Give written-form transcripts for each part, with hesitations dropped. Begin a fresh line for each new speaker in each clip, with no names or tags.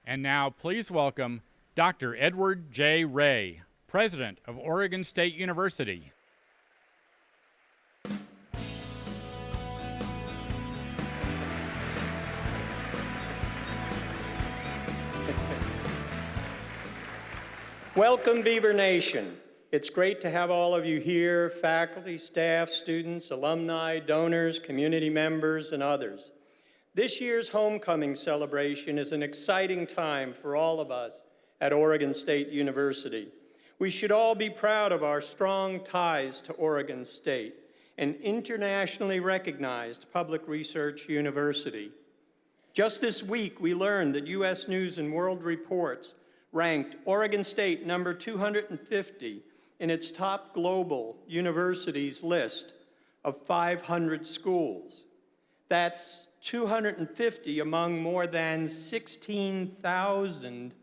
And now please welcome Dr. Edward J. Ray, President of Oregon State University.
Welcome, Beaver Nation. It's great to have all of you here, faculty, staff, students, alumni, donors, community members, and others. This year's homecoming celebration is an exciting time for all of us at Oregon State University. We should all be proud of our strong ties to Oregon State, an internationally recognized public research university. Just this week, we learned that U.S. News & World Reports ranked Oregon State number 250 in its top global universities list of 500 schools. That's 250 among more than 16,000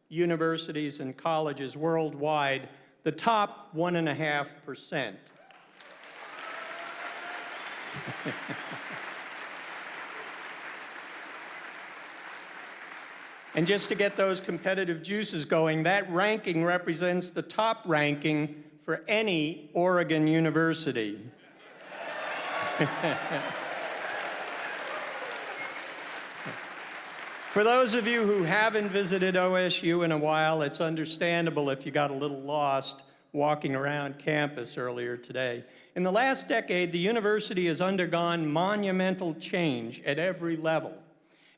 universities and colleges worldwide, the top 1.5%. And just to get those competitive juices going, that ranking represents the top ranking for any Oregon university. For those of you who haven't visited OSU in a while, it's understandable if you got a little lost walking around campus earlier today. In the last decade, the university has undergone monumental change at every level.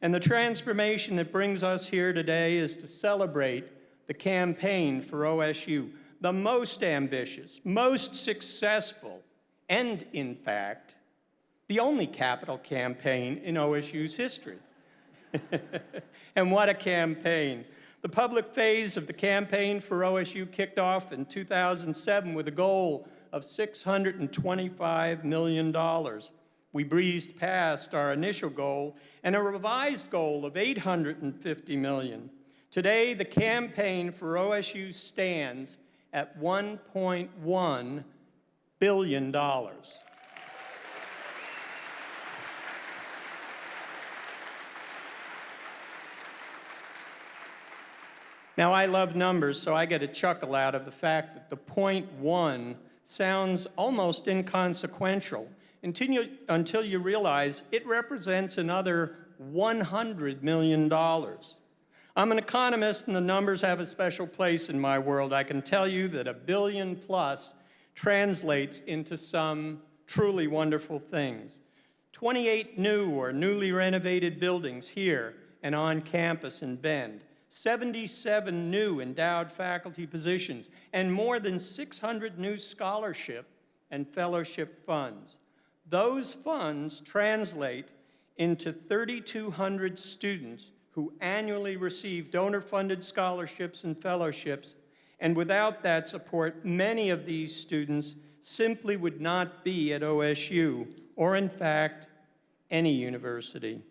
And the transformation that brings us here today is to celebrate the campaign for OSU, the most ambitious, most successful, and in fact, the only capital campaign in OSU's history. And what a campaign. The public phase of the campaign for OSU kicked off in 2007 with a goal of $625 million. We breezed past our initial goal and a revised goal of $850 million. Today, the campaign for OSU stands at $1.1 billion. Now, I love numbers, so I get a chuckle out of the fact that the .1 sounds almost inconsequential until you realize it represents another $100 million. I'm an economist, and the numbers have a special place in my world. I can tell you that $1 billion plus translates into some truly wonderful things. 28 new or newly renovated buildings here and on campus in Bend. 77 new endowed faculty positions, and more than 600 new scholarship and fellowship funds. Those funds translate into 3,200 students who annually receive donor-funded scholarships and fellowships, and without that support, many of these students simply would not be at OSU, or in fact, any university.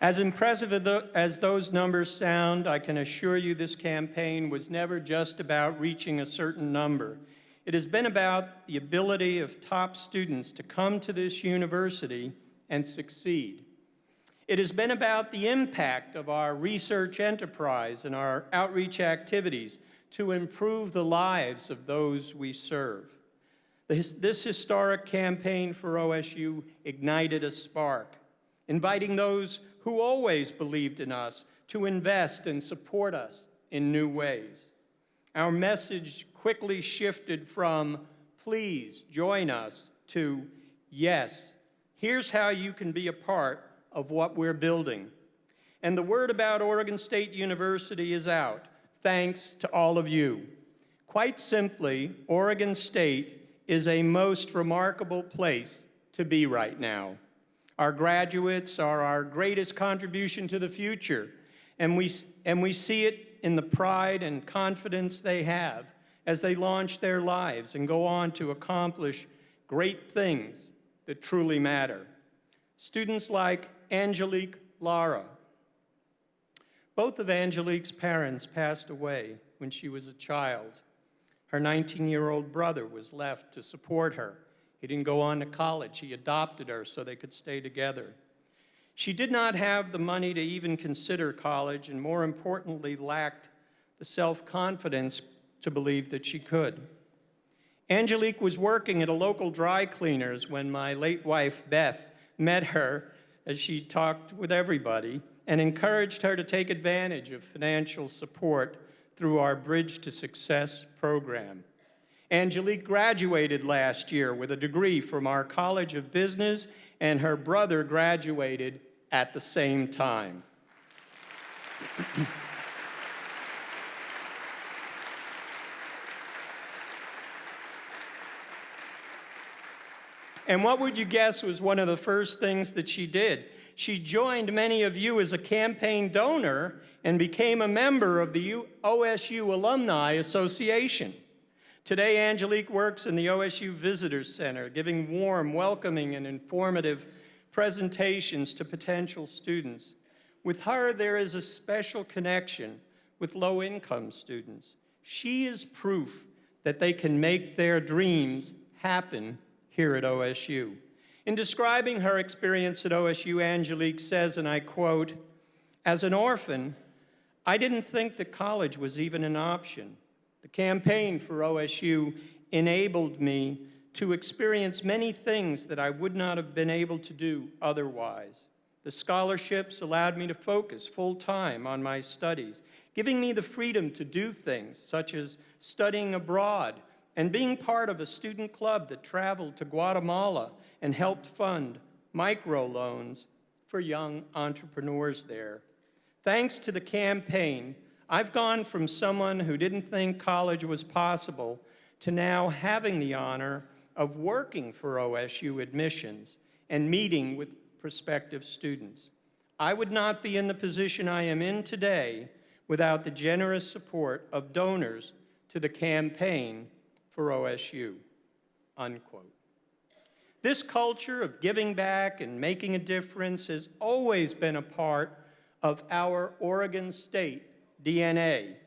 As impressive as those numbers sound, I can assure you this campaign was never just about reaching a certain number. It has been about the ability of top students to come to this university and succeed. It has been about the impact of our research enterprise and our outreach activities to improve the lives of those we serve. This historic campaign for OSU ignited a spark, inviting those who always believed in us to invest and support us in new ways. Our message quickly shifted from, please join us, to, yes, here's how you can be a part of what we're building. And the word about Oregon State University is out, thanks to all of you. Quite simply, Oregon State is a most remarkable place to be right now. Our graduates are our greatest contribution to the future, and we see it in the pride and confidence they have as they launch their lives and go on to accomplish great things that truly matter. Students like Angelique Lara. Both of Angelique's parents passed away when she was a child. Her 19-year-old brother was left to support her. He didn't go on to college. He adopted her so they could stay together. She did not have the money to even consider college, and more importantly, lacked the self-confidence to believe that she could. Angelique was working at a local dry cleaner's when my late wife, Beth, met her as she talked with everybody and encouraged her to take advantage of financial support through our Bridge to Success program. Angelique graduated last year with a degree from our College of Business, and her brother graduated at the same time. And what would you guess was one of the first things that she did? She joined many of you as a campaign donor and became a member of the OSU Alumni Association. Today, Angelique works in the OSU Visitors Center, giving warm, welcoming, and informative presentations to potential students. With her, there is a special connection with low-income students. She is proof that they can make their dreams happen here at OSU. In describing her experience at OSU, Angelique says, and I quote, "As an orphan, I didn't think that college was even an option. The campaign for OSU enabled me to experience many things that I would not have been able to do otherwise. The scholarships allowed me to focus full-time on my studies, giving me the freedom to do things such as studying abroad and being part of a student club that traveled to Guatemala and helped fund microloans for young entrepreneurs there. Thanks to the campaign, I've gone from someone who didn't think college was possible to now having the honor of working for OSU admissions and meeting with prospective students. I would not be in the position I am in today without the generous support of donors to the campaign for OSU," unquote. This culture of giving back and making a difference has always been a part of our Oregon State DNA.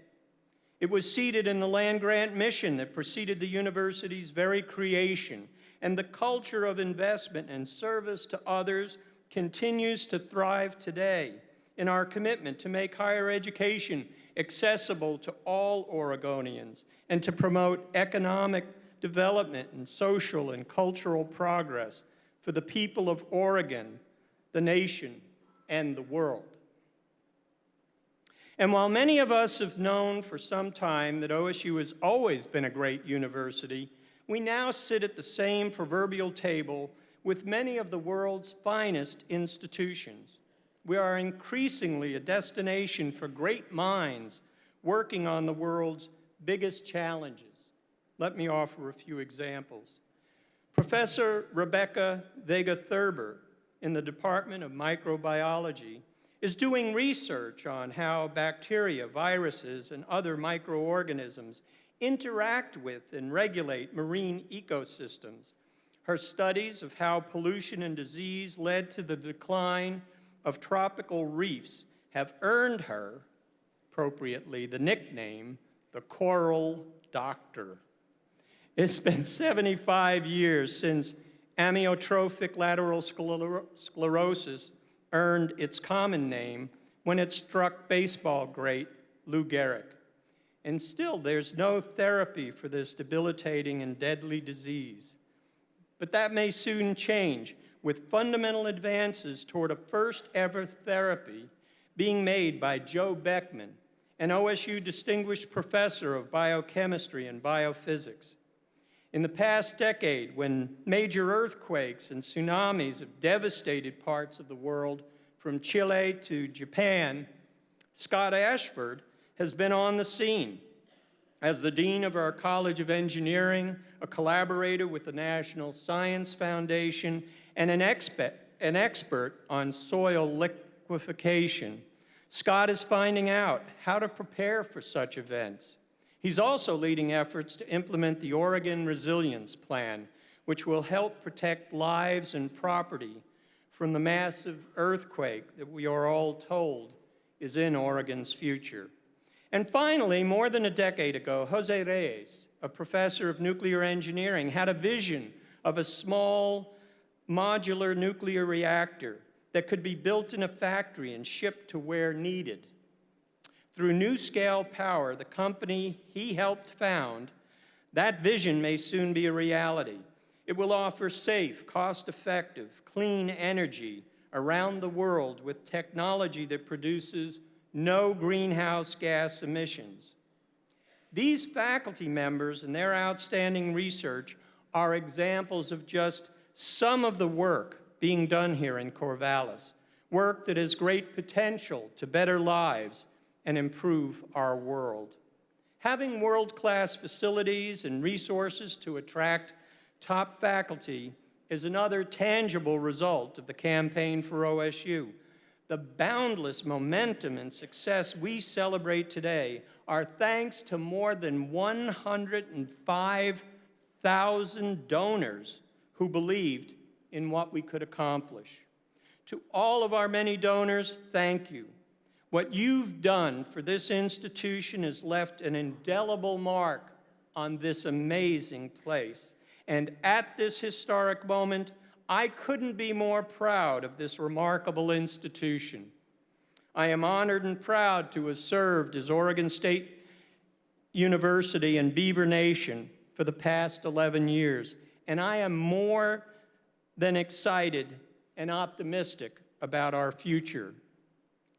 It was seated in the land-grant mission that preceded the university's very creation, and the culture of investment and service to others continues to thrive today in our commitment to make higher education accessible to all Oregonians and to promote economic development and social and cultural progress for the people of Oregon, the nation, and the world. And while many of us have known for some time that OSU has always been a great university, we now sit at the same proverbial table with many of the world's finest institutions. We are increasingly a destination for great minds working on the world's biggest challenges. Let me offer a few examples. Professor Rebecca Vega-Thurber in the Department of Microbiology is doing research on how bacteria, viruses, and other microorganisms interact with and regulate marine ecosystems. Her studies of how pollution and disease led to the decline of tropical reefs have earned her, appropriately, the nickname, the Coral Doctor. It's been 75 years since amyotrophic lateral sclerosis earned its common name when it struck baseball great Lou Gehrig. And still, there's no therapy for this debilitating and deadly disease. But that may soon change with fundamental advances toward a first-ever therapy being made by Joe Beckman, an OSU Distinguished Professor of Biochemistry and Biophysics. In the past decade, when major earthquakes and tsunamis have devastated parts of the world, from Chile to Japan, Scott Ashford has been on the scene. As the Dean of our College of Engineering, a collaborator with the National Science Foundation, and an expert on soil liquefaction, Scott is finding out how to prepare for such events. He's also leading efforts to implement the Oregon Resilience Plan, which will help protect lives and property from the massive earthquake that we are all told is in Oregon's future. And finally, more than a decade ago, Jose Reyes, a professor of nuclear engineering, had a vision of a small modular nuclear reactor that could be built in a factory and shipped to where needed. Through NuScale Power, the company he helped found, that vision may soon be a reality. It will offer safe, cost-effective, clean energy around the world with technology that produces no greenhouse gas emissions. These faculty members and their outstanding research are examples of just some of the work being done here in Corvallis, work that has great potential to better lives and improve our world. Having world-class facilities and resources to attract top faculty is another tangible result of the campaign for OSU. The boundless momentum and success we celebrate today are thanks to more than 105,000 donors who believed in what we could accomplish. To all of our many donors, thank you. What you've done for this institution has left an indelible mark on this amazing place. And at this historic moment, I couldn't be more proud of this remarkable institution. I am honored and proud to have served as Oregon State University and Beaver Nation for the past 11 years. And I am more than excited and optimistic about our future.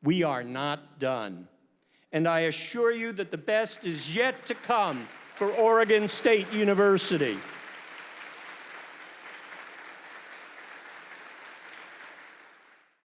We are not done. And I assure you that the best is yet to come for Oregon State University.